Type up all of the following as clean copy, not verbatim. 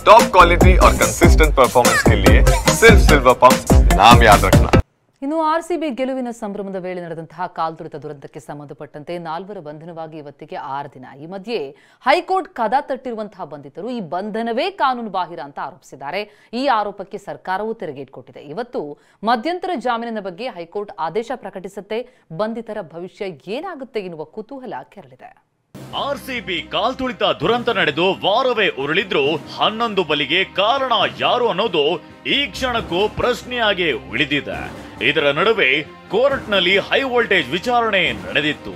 Top quality और consistent performance के लिए सिर्फ सिल्वर पंप नाम याद रखना। ಇನ್ನು ಆರ್ಸಿಬಿ ಗೆಲುವಿನ ಸಂಭ್ರಮದ ವೇಳೆ ನಡೆದಂತಹ ಕಾಲ್ತುಳಿತ ದುರಂತಕ್ಕೆ ಸಂಬಂಧಪಟ್ಟಂತೆ 4 ಬಂಧನವಾಗಿ ಇವತ್ತಿಗೆ 6 ದಿನ. ಈ ಮಧ್ಯೆ ಹೈಕೋರ್ಟ್ ಕದ ತಟ್ಟಿರುವಂತಹ ಬಂಧಿತರು ಈ ಬಂಧನವೇ ಕಾನೂನು ಬಾಹಿರ ಅಂತ ಆರೋಪಿಸಿದ್ದಾರೆ. ಈ ಆರೋಪಕ್ಕೆ ಸರ್ಕಾರವೂ ತಿರುಗೇಟು ಕೊಟ್ಟಿದೆ. ಇವತ್ತು ಮಧ್ಯಂತರ ಜಾಮೀನಿನ ಬಗ್ಗೆ ಹೈಕೋರ್ಟ್ ಆದೇಶ ಪ್ರಕಟಿಸುತ್ತೆ. ಬಂಧಿತರ ಭವಿಷ್ಯ ಏನಾಗುತ್ತೆ ಎನ್ನುವ ಕುತೂಹಲ ಕೆರಳಿದೆ. ಆರ್ಸಿಬಿ ಕಾಲ್ತುಳಿತ ದುರಂತ ನಡೆದು ವಾರವೇ ಉರುಳಿದ್ರು 11 ಬಲಿಗೆ ಕಾರಣ ಯಾರು ಅನ್ನೋದು ಈ ಕ್ಷಣಕ್ಕೂ ಪ್ರಶ್ನೆಯಾಗಿ ಉಳಿದಿದೆ. ಇದರ ನಡುವೆ ಕೋರ್ಟ್ನಲ್ಲಿ ಹೈ ವೋಲ್ಟೇಜ್ ವಿಚಾರಣೆ ನಡೆದಿತ್ತು.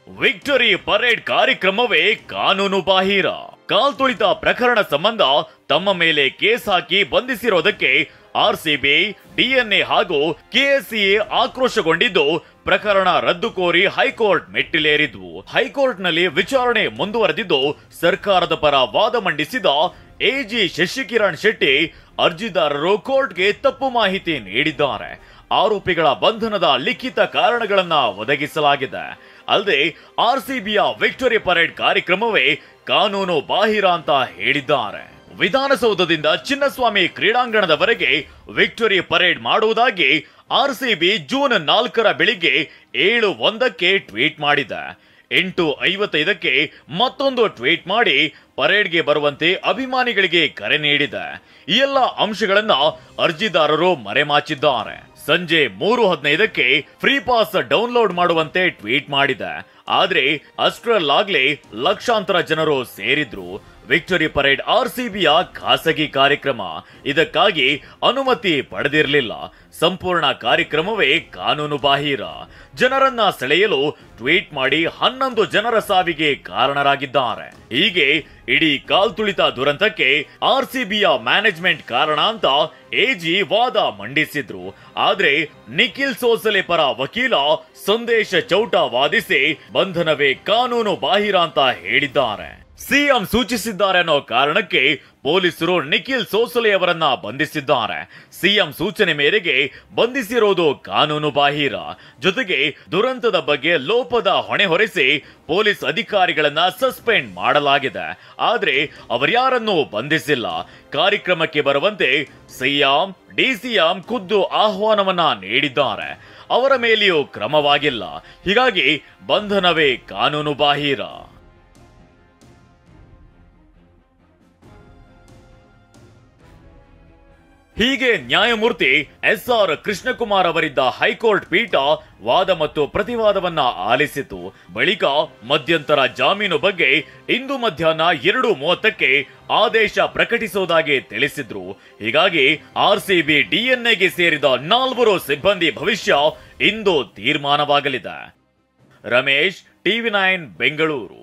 ವಿಕ್ಟರಿ ಪರೇಡ್ ಕಾರ್ಯಕ್ರಮವೇ ಕಾನೂನು ಬಾಹಿರ. ಕಾಲ್ತುಳಿತ ಪ್ರಕರಣ ಸಂಬಂಧ ತಮ್ಮ ಮೇಲೆ ಕೇಸ್ ಹಾಕಿ ಬಂಧಿಸಿರೋದಕ್ಕೆ ಆರ್ಸಿಬಿ, ಡಿಎನ್ಎ ಹಾಗೂ ಕೆಎಸ್ಸಿಎ ಆಕ್ರೋಶಗೊಂಡಿದ್ದು ಪ್ರಕರಣ ರದ್ದು ಕೋರಿ ಹೈಕೋರ್ಟ್ ಮೆಟ್ಟಿಲೇರಿದ್ವು. ಹೈಕೋರ್ಟ್ನಲ್ಲಿ ವಿಚಾರಣೆ ಮುಂದುವರೆದಿದ್ದು ಸರ್ಕಾರದ ಪರ ವಾದ ಮಂಡಿಸಿದ ಎಜಿ ಶಶಿಕಿರಣ್ ಶೆಟ್ಟಿ ಅರ್ಜಿದಾರರು ಕೋರ್ಟ್ಗೆ ತಪ್ಪು ಮಾಹಿತಿ ನೀಡಿದ್ದಾರೆ. ಆರೋಪಿಗಳ ಬಂಧನದ ಲಿಖಿತ ಕಾರಣಗಳನ್ನ ಒದಗಿಸಲಾಗಿದೆ. ಅಲ್ಲದೆ ಆರ್ಸಿಬಿಯ ವಿಕ್ಟರಿ ಪರೇಡ್ ಕಾರ್ಯಕ್ರಮವೇ ಕಾನೂನು ಬಾಹಿರ ಅಂತ ಹೇಳಿದ್ದಾರೆ. ವಿಧಾನಸೌಧದಿಂದ ಚಿನ್ನಸ್ವಾಮಿ ಕ್ರೀಡಾಂಗಣದವರೆಗೆ ವಿಕ್ಟರಿ ಪರೇಡ್ ಮಾಡುವುದಾಗಿ ಆರ್ಸಿಬಿ ಜೂನ್ 4ರ ಬೆಳಿಗ್ಗೆ 7:01ಕ್ಕೆ ಟ್ವೀಟ್ ಮಾಡಿದೆ. 8:55ಕ್ಕೆ ಮತ್ತೊಂದು ಟ್ವೀಟ್ ಮಾಡಿ ಪರೇಡ್ಗೆ ಬರುವಂತೆ ಅಭಿಮಾನಿಗಳಿಗೆ ಕರೆ ನೀಡಿದೆ. ಈ ಎಲ್ಲ ಅಂಶಗಳನ್ನ ಅರ್ಜಿದಾರರು ಮರೆಮಾಚಿದ್ದಾರೆ. ಸಂಜೆ 3:15ಕ್ಕೆ ಫ್ರೀ ಪಾಸ್ ಡೌನ್ಲೋಡ್ ಮಾಡುವಂತೆ ಟ್ವೀಟ್ ಮಾಡಿದೆ. ಆದ್ರೆ ಅಷ್ಟರಲ್ಲಾಗ್ಲೇ ಲಕ್ಷಾಂತರ ಜನರು ಸೇರಿದ್ರು. ವಿಕ್ಟರಿ ಪರೇಡ್ ಆರ್ಸಿಬಿಯ ಖಾಸಗಿ ಕಾರ್ಯಕ್ರಮ. ಇದಕ್ಕಾಗಿ ಅನುಮತಿ ಪಡೆದಿರಲಿಲ್ಲ. ಸಂಪೂರ್ಣ ಕಾರ್ಯಕ್ರಮವೇ ಕಾನೂನು ಬಾಹಿರ. ಜನರನ್ನ ಸೆಳೆಯಲು ಟ್ವೀಟ್ ಮಾಡಿ 11 ಜನರ ಸಾವಿಗೆ ಕಾರಣರಾಗಿದ್ದಾರೆ. ಹೀಗೆ ಇಡೀ ಕಾಲ್ತುಳಿತ ದುರಂತಕ್ಕೆ ಆರ್ಸಿಬಿಯ ಮ್ಯಾನೇಜ್ಮೆಂಟ್ ಕಾರಣ ಅಂತ ಎಜಿ ವಾದ ಮಂಡಿಸಿದ್ರು. ಆದ್ರೆ ನಿಖಿಲ್ ಸೋಸಲೆ ಪರ ವಕೀಲ ಸಂದೇಶ ಚೌಟ ವಾದಿಸಿ ಬಂಧನವೇ ಕಾನೂನು ಬಾಹಿರ ಅಂತ ಹೇಳಿದ್ದಾರೆ. ಸಿಎಂ ಸೂಚಿಸಿದ್ದಾರೆ ಅನ್ನೋ ಕಾರಣಕ್ಕೆ ಪೊಲೀಸರು ನಿಖಿಲ್ ಸೋಸಲೆ ಅವರನ್ನ ಬಂಧಿಸಿದ್ದಾರೆ. ಸಿಎಂ ಸೂಚನೆ ಮೇರೆಗೆ ಬಂಧಿಸಿರೋದು ಕಾನೂನು ಬಾಹಿರ. ಜೊತೆಗೆ ದುರಂತದ ಬಗ್ಗೆ ಲೋಪದ ಹೊಣೆ ಹೊರಿಸಿ ಪೊಲೀಸ್ ಅಧಿಕಾರಿಗಳನ್ನ ಸಸ್ಪೆಂಡ್ ಮಾಡಲಾಗಿದೆ. ಆದ್ರೆ ಅವರ್ಯಾರನ್ನೂ ಬಂಧಿಸಿಲ್ಲ. ಕಾರ್ಯಕ್ರಮಕ್ಕೆ ಬರುವಂತೆ ಸಿಎಂ, ಡಿಸಿಎಂ ಖುದ್ದು ಆಹ್ವಾನವನ್ನ ನೀಡಿದ್ದಾರೆ. ಅವರ ಮೇಲೆಯೂ ಕ್ರಮವಾಗಿಲ್ಲ. ಹೀಗಾಗಿ ಬಂಧನವೇ ಕಾನೂನು ಬಾಹಿರ. ಹೀಗೆ ನ್ಯಾಯಮೂರ್ತಿ ಎಸ್ಆರ್ ಕೃಷ್ಣಕುಮಾರ್ ಅವರಿದ್ದ ಹೈಕೋರ್ಟ್ ಪೀಠ ವಾದ ಮತ್ತು ಪ್ರತಿವಾದವನ್ನ ಆಲಿಸಿತು. ಬಳಿಕ ಮಧ್ಯಂತರ ಜಾಮೀನು ಬಗ್ಗೆ ಇಂದು ಮಧ್ಯಾಹ್ನ 2:30ಕ್ಕೆ ಆದೇಶ ಪ್ರಕಟಿಸುವುದಾಗಿ ತಿಳಿಸಿದ್ರು. ಹೀಗಾಗಿ ಆರ್ಸಿಬಿ ಡಿಎನ್ಎಗೆ ಸೇರಿದ 4 ಸಿಬ್ಬಂದಿ ಭವಿಷ್ಯ ಇಂದು ತೀರ್ಮಾನವಾಗಲಿದೆ. ರಮೇಶ್, ಟಿವಿ9 ಬೆಂಗಳೂರು.